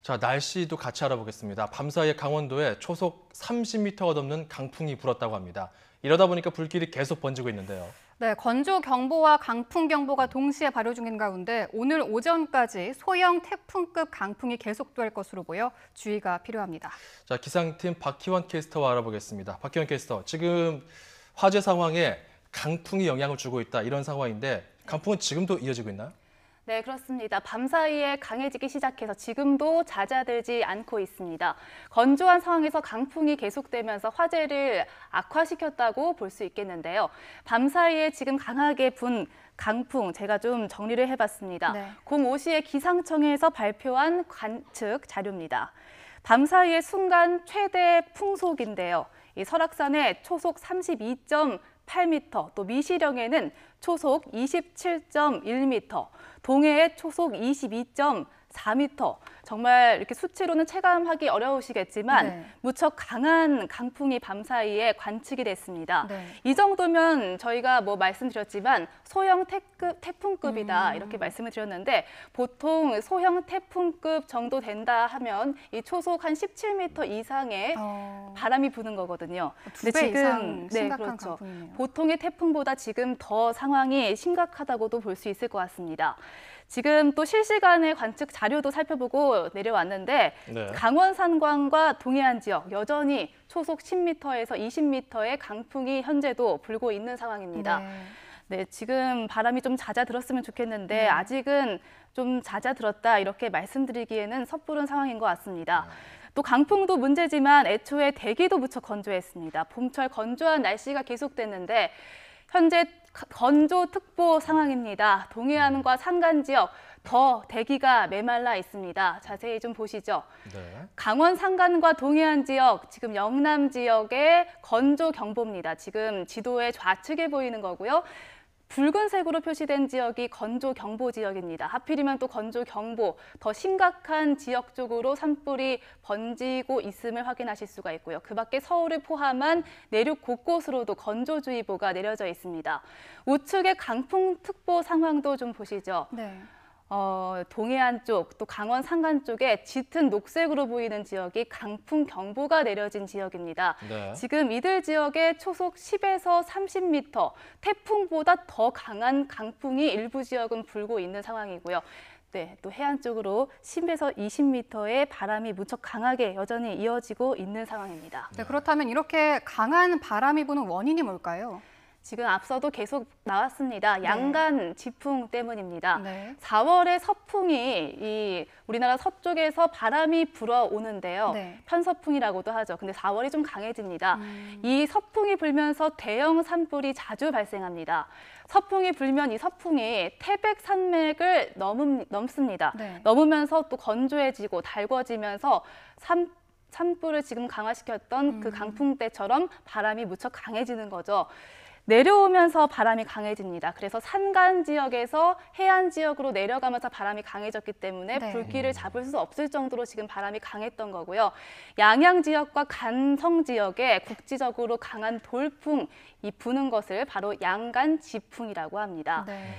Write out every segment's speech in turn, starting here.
자, 날씨도 같이 알아보겠습니다. 밤사이에 강원도에 초속 30m가 넘는 강풍이 불었다고 합니다. 이러다 보니까 불길이 계속 번지고 있는데요. 네, 건조경보와 강풍경보가 동시에 발효 중인 가운데 오늘 오전까지 소형 태풍급 강풍이 계속될 것으로 보여 주의가 필요합니다. 자, 기상팀 박희원 캐스터와 알아보겠습니다. 박희원 캐스터, 지금 화재 상황에 강풍이 영향을 주고 있다 이런 상황인데 강풍은 지금도 이어지고 있나요? 네, 그렇습니다. 밤사이에 강해지기 시작해서 지금도 잦아들지 않고 있습니다. 건조한 상황에서 강풍이 계속되면서 화재를 악화시켰다고 볼 수 있겠는데요. 밤사이에 지금 강하게 분 강풍 제가 좀 정리를 해봤습니다. 네. 05시에 기상청에서 발표한 관측 자료입니다. 밤사이의 순간 최대 풍속인데요. 이 설악산에 초속 32.8m, 또 미시령에는 초속 27.1m, 동해에 초속 22.4m. 정말 이렇게 수치로는 체감하기 어려우시겠지만 네. 무척 강한 강풍이 밤사이에 관측이 됐습니다. 네. 이 정도면 저희가 말씀드렸지만 소형 태풍급이다 이렇게 말씀을 드렸는데 보통 소형 태풍급 정도 된다 하면 이 초속 한 17m 이상의 바람이 부는 거거든요. 2배 이상 심각한 그렇죠. 강풍이네요. 보통의 태풍보다 지금 더 상황이 심각하다고도 볼 수 있을 것 같습니다. 지금 또 실시간의 관측 자료도 살펴보고 내려왔는데 네. 강원 산광과 동해안 지역 여전히 초속 10m에서 20m의 강풍이 현재도 불고 있는 상황입니다. 네, 지금 바람이 좀 잦아들었으면 좋겠는데 네. 아직은 좀 잦아들었다 이렇게 말씀드리기에는 섣부른 상황인 것 같습니다. 또 강풍도 문제지만 애초에 대기도 무척 건조했습니다. 봄철 건조한 날씨가 계속됐는데 현재 건조특보 상황입니다. 동해안과 산간 지역 더 대기가 메말라 있습니다. 자세히 좀 보시죠. 네. 강원 산간과 동해안 지역, 지금 영남 지역의 건조경보입니다. 지금 지도의 좌측에 보이는 거고요. 붉은색으로 표시된 지역이 건조경보 지역입니다. 하필이면 또 건조경보, 더 심각한 지역 쪽으로 산불이 번지고 있음을 확인하실 수가 있고요. 그 밖에 서울을 포함한 내륙 곳곳으로도 건조주의보가 내려져 있습니다. 우측의 강풍특보 상황도 좀 보시죠. 네. 동해안 쪽, 또 강원 산간 쪽에 짙은 녹색으로 보이는 지역이 강풍경보가 내려진 지역입니다. 네. 지금 이들 지역에 초속 10에서 30m, 태풍보다 더 강한 강풍이 일부 지역은 불고 있는 상황이고요. 네, 또 해안 쪽으로 10에서 20m의 바람이 무척 강하게 여전히 이어지고 있는 상황입니다. 네, 그렇다면 이렇게 강한 바람이 부는 원인이 뭘까요? 지금 앞서도 계속 나왔습니다. 양간 지풍 때문입니다. 네. 4월에 서풍이 우리나라 서쪽에서 바람이 불어오는데요. 네. 편서풍이라고도 하죠. 근데 4월이 좀 강해집니다. 이 서풍이 불면서 대형 산불이 자주 발생합니다. 서풍이 불면 이 서풍이 태백 산맥을 넘습니다. 네. 넘으면서 또 건조해지고 달궈지면서 산불을 지금 강화시켰던 그 강풍 때처럼 바람이 무척 강해지는 거죠. 내려오면서 바람이 강해집니다. 그래서 산간 지역에서 해안 지역으로 내려가면서 바람이 강해졌기 때문에 네. 불길을 잡을 수 없을 정도로 지금 바람이 강했던 거고요. 양양 지역과 간성 지역에 국지적으로 강한 돌풍이 부는 것을 바로 양간 지풍이라고 합니다. 네.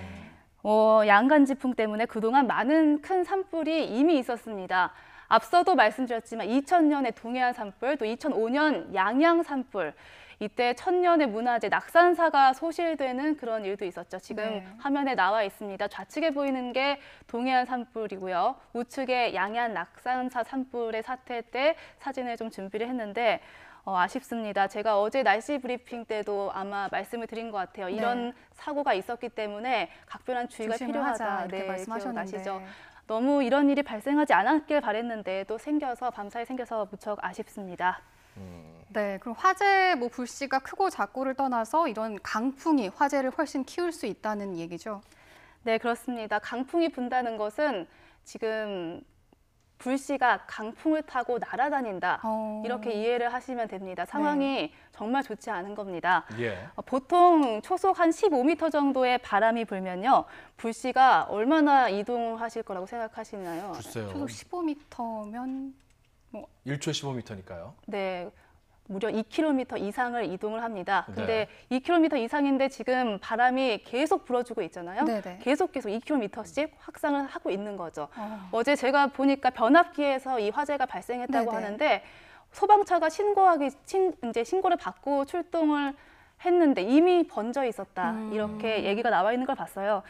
양간 지풍 때문에 그동안 많은 큰 산불이 이미 있었습니다. 앞서도 말씀드렸지만 2000년의 동해안 산불, 또 2005년 양양 산불, 이때 천년의 문화재 낙산사가 소실되는 그런 일도 있었죠. 지금 네. 화면에 나와 있습니다. 좌측에 보이는 게 동해안 산불이고요. 우측에 양양 낙산사 산불의 사태 때 사진을 좀 준비를 했는데 아쉽습니다. 제가 어제 날씨 브리핑 때도 아마 말씀을 드린 것 같아요. 이런 사고가 있었기 때문에 각별한 주의가 필요하다. 이렇게 말씀하셨는데. 기억나시죠? 너무 이런 일이 발생하지 않았길 바랬는데 또 생겨서 생겨서 무척 아쉽습니다. 네, 그럼 화재 불씨가 크고 작고를 떠나서 이런 강풍이 화재를 훨씬 키울 수 있다는 얘기죠? 네, 그렇습니다. 강풍이 분다는 것은 지금 불씨가 강풍을 타고 날아다닌다. 이렇게 이해를 하시면 됩니다. 상황이 정말 좋지 않은 겁니다. 예. 보통 초속 한 15m 정도의 바람이 불면요. 불씨가 얼마나 이동하실 거라고 생각하시나요? 글쎄요. 초속 15m면 1초에 15m니까요. 네. 무려 2km 이상을 이동을 합니다. 근데 네. 2km 이상인데 지금 바람이 계속 불어주고 있잖아요. 네네. 계속 2km씩 확산을 하고 있는 거죠. 어제 제가 보니까 변압기에서 이 화재가 발생했다고 네네. 하는데 소방차가 이제 신고를 받고 출동을 했는데 이미 번져 있었다. 이렇게 얘기가 나와 있는 걸 봤어요.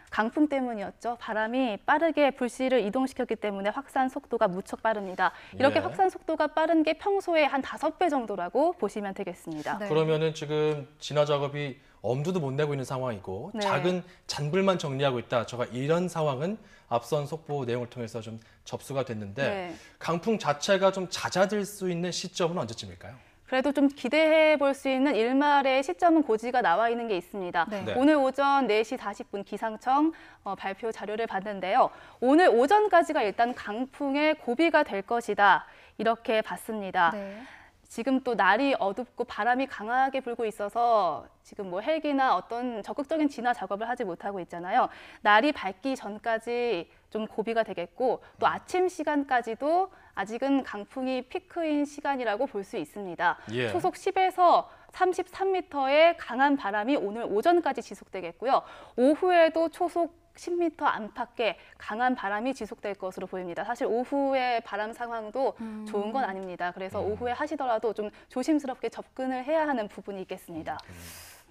강풍 때문이었죠. 바람이 빠르게 불씨를 이동시켰기 때문에 확산 속도가 무척 빠릅니다. 이렇게 예. 확산 속도가 빠른 게 평소에 한 5배 정도라고 보시면 되겠습니다. 네. 그러면은 지금 진화 작업이 엄두도 못 내고 있는 상황이고 네. 작은 잔불만 정리하고 있다. 제가 이런 상황은 앞선 속보 내용을 통해서 좀 접수가 됐는데 네. 강풍 자체가 좀 잦아들 수 있는 시점은 언제쯤일까요? 그래도 좀 기대해 볼 수 있는 일말의 시점은 고지가 나와 있는 게 있습니다. 네. 네. 오늘 오전 4시 40분 기상청 발표 자료를 봤는데요. 오늘 오전까지가 일단 강풍의 고비가 될 것이다. 이렇게 봤습니다. 네. 지금 또 날이 어둡고 바람이 강하게 불고 있어서 지금 뭐 헬기나 어떤 적극적인 진화 작업을 하지 못하고 있잖아요. 날이 밝기 전까지 좀 고비가 되겠고 또 아침 시간까지도 아직은 강풍이 피크인 시간이라고 볼 수 있습니다. 예. 초속 10에서 33m의 강한 바람이 오늘 오전까지 지속되겠고요. 오후에도 초속 10m 안팎의 강한 바람이 지속될 것으로 보입니다. 사실 오후의 바람 상황도 좋은 건 아닙니다. 그래서 오후에 하시더라도 좀 조심스럽게 접근을 해야 하는 부분이 있겠습니다.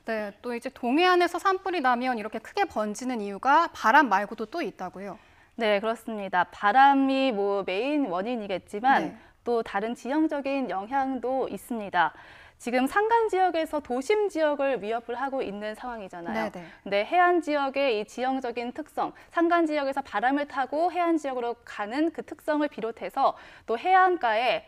네, 또 이제 동해안에서 산불이 나면 이렇게 크게 번지는 이유가 바람 말고도 또 있다고요. 네, 그렇습니다. 바람이 뭐 메인 원인이겠지만 네. 또 다른 지형적인 영향도 있습니다. 지금 산간 지역에서 도심 지역을 위협을 하고 있는 상황이잖아요. 네네. 근데 해안 지역의 이 지형적인 특성, 산간 지역에서 바람을 타고 해안 지역으로 가는 그 특성을 비롯해서 또 해안가에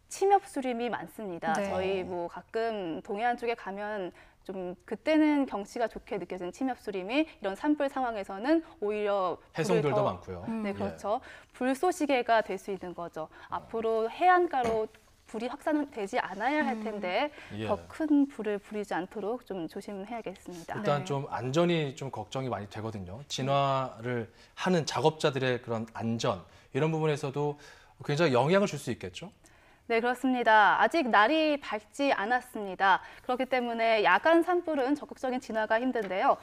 침엽수림이 많습니다. 네. 저희 뭐 가끔 동해안 쪽에 가면 좀 그때는 경치가 좋게 느껴지는 침엽수림이 이런 산불 상황에서는 오히려 불을 해송들도 더- 많고요. 네, 그렇죠. 불쏘시개가 될 수 있는 거죠. 앞으로 해안가로 불이 확산되지 않아야 할 텐데 예. 더 큰 불을 부리지 않도록 좀 조심해야겠습니다. 일단 네. 좀 안전이 좀 걱정이 많이 되거든요. 진화를 하는 작업자들의 그런 안전 이런 부분에서도 굉장히 영향을 줄 수 있겠죠. 네, 그렇습니다. 아직 날이 밝지 않았습니다. 그렇기 때문에 야간 산불은 적극적인 진화가 힘든데요.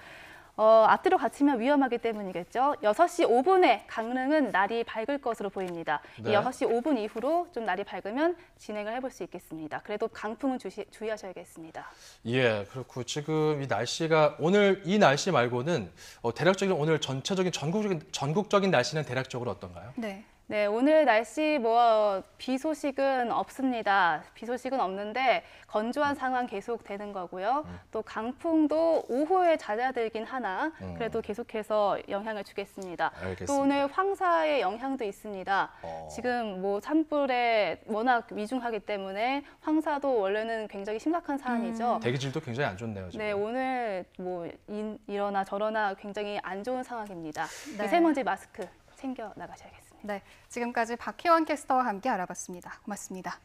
앞뒤로 갇히면 위험하기 때문이겠죠. 6시 5분에 강릉은 날이 밝을 것으로 보입니다. 네. 이 6시 5분 이후로 좀 날이 밝으면 진행을 해볼 수 있겠습니다. 그래도 강풍은 주의하셔야겠습니다. 예, 그렇고 지금 이 날씨가 오늘 이 날씨 말고는 대략적인 오늘 전체적인 전국적인 날씨는 대략적으로 어떤가요? 네. 네, 오늘 날씨 비 소식은 없습니다. 비 소식은 없는데 건조한 상황 계속 되는 거고요. 또 강풍도 오후에 잦아들긴 하나 그래도 계속해서 영향을 주겠습니다. 알겠습니다. 또 오늘 황사의 영향도 있습니다. 지금 뭐 산불에 워낙 위중하기 때문에 황사도 원래는 굉장히 심각한 사안이죠. 대기질도 굉장히 안 좋네요. 지금. 네, 오늘 뭐 이러나 저러나 굉장히 안 좋은 상황입니다. 네. 미세먼지 마스크 챙겨 나가셔야겠습니다. 네, 지금까지 박혜원 캐스터와 함께 알아봤습니다. 고맙습니다.